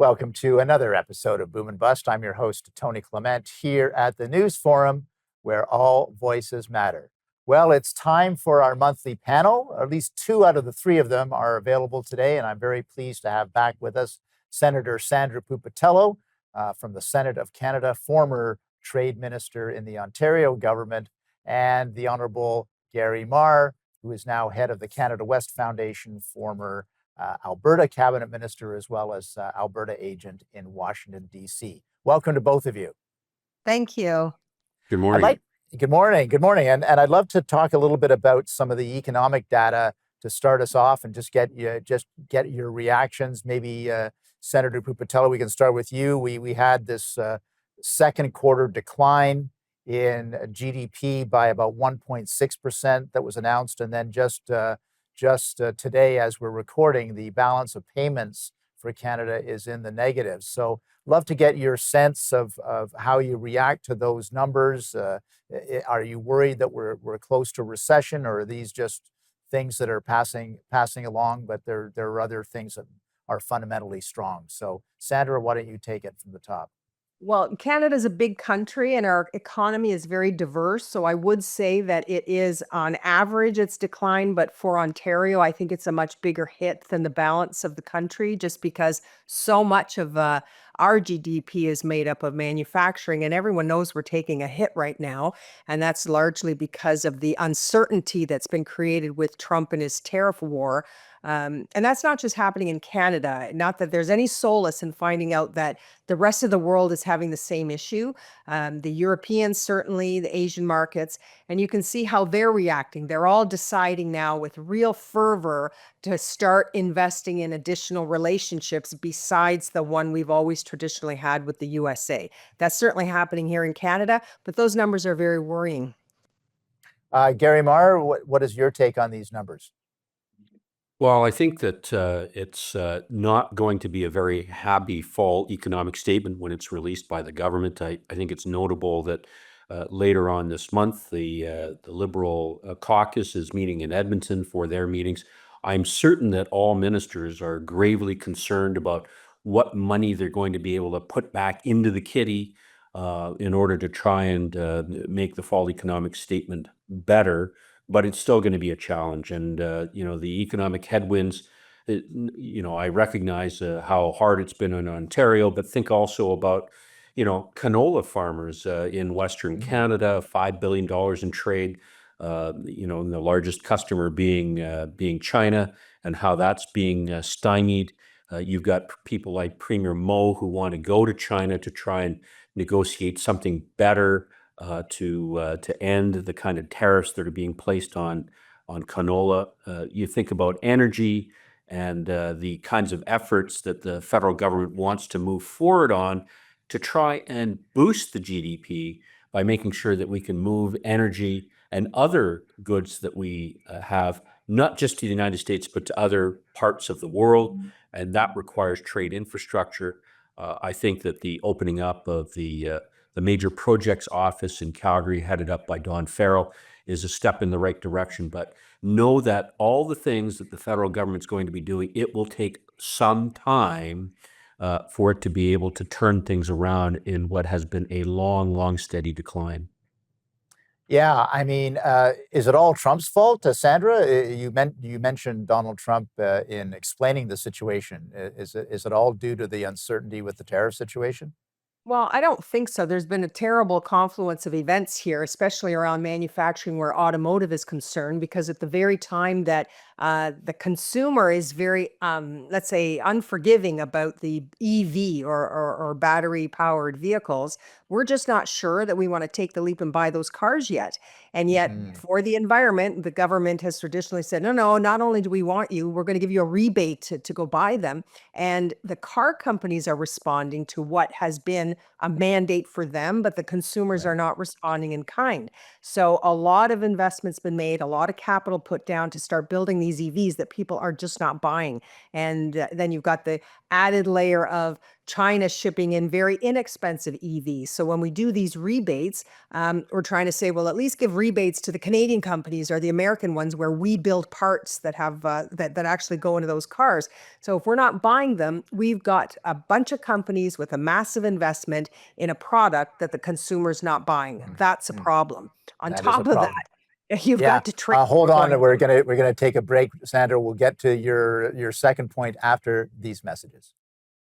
Welcome to another episode of Boom and Bust. I'm your host, Tony Clement, here at the News Forum, where all voices matter. Well, it's time for our monthly panel. At least two out of the three of them are available today, and I'm very pleased to have back with us Senator Sandra Pupatello from the Senate of Canada, former Trade Minister in the Ontario government, and the Honourable Gary Mar, who is now head of the Canada West Foundation, former Alberta cabinet minister, as well as Alberta agent in Washington, D.C. Welcome to both of you. Thank you. Good morning. Good morning. And I'd love to talk a little bit about some of the economic data to start us off and just get your reactions. Maybe Senator Pupatello, we can start with you. We had this second quarter decline in GDP by about 1.6% that was announced, and then just today, as we're recording, the balance of payments for Canada is in the negative. So love to get your sense of how you react to those numbers. Are you worried that we're close to recession, or are these just things that are passing along, but there are other things that are fundamentally strong? So Sandra, why don't you take it from the top? Well, Canada is a big country and our economy is very diverse. So I would say that it is on average, it's declined. But for Ontario, I think it's a much bigger hit than the balance of the country, just because so much of our GDP is made up of manufacturing. And everyone knows we're taking a hit right now. And that's largely because of the uncertainty that's been created with Trump and his tariff war. And that's not just happening in Canada. Not that there's any solace in finding out that the rest of the world is having the same issue. The Europeans, certainly, the Asian markets, and you can see how they're reacting. They're all deciding now with real fervor to start investing in additional relationships besides the one we've always traditionally had with the USA. That's certainly happening here in Canada, but those numbers are very worrying. Gary Mar, what is your take on these numbers? Well, I think that it's not going to be a very happy fall economic statement when it's released by the government. I think it's notable that later on this month, the Liberal caucus is meeting in Edmonton for their meetings. I'm certain that all ministers are gravely concerned about what money they're going to be able to put back into the kitty in order to try and make the fall economic statement better. But it's still going to be a challenge. And, the economic headwinds, I recognize how hard it's been in Ontario, but think also about, canola farmers in Western Canada, $5 billion in trade, and the largest customer being China, and how that's being stymied. You've got people like Premier Mo who want to go to China to try and negotiate something better to end the kind of tariffs that are being placed on canola. You think about energy and the kinds of efforts that the federal government wants to move forward on to try and boost the GDP by making sure that we can move energy and other goods that we have, not just to the United States, but to other parts of the world. And that requires trade infrastructure. I think that the opening up of the major projects office in Calgary, headed up by Don Farrell, is a step in the right direction. But know that all the things that the federal government's going to be doing, it will take some time for it to be able to turn things around in what has been a long, steady decline. Yeah, I mean, is it all Trump's fault? Sandra, you mentioned Donald Trump in explaining the situation. Is it all due to the uncertainty with the tariff situation? Well, I don't think so. There's been a terrible confluence of events here, especially around manufacturing where automotive is concerned, because at the very time that the consumer is very, let's say, unforgiving about the EV or battery powered vehicles, we're just not sure that we want to take the leap and buy those cars yet. And yet, for the environment, the government has traditionally said, no, not only do we want you, we're going to give you a rebate to go buy them. And the car companies are responding to what has been a mandate for them, but the consumers are not responding in kind. So a lot of investments been made, a lot of capital put down to start building these Chinese EVs that people are just not buying. And then you've got the added layer of China shipping in very inexpensive EVs. So when we do these rebates, we're trying to say, well, at least give rebates to the Canadian companies or the American ones where we build parts that have that actually go into those cars. So if we're not buying them, we've got a bunch of companies with a massive investment in a product that the consumer's not buying. That's a problem. On That is a top of problem. that, you've Yeah. got to trade. Hold on. We're gonna take a break, Sandra. We'll get to your second point after these messages.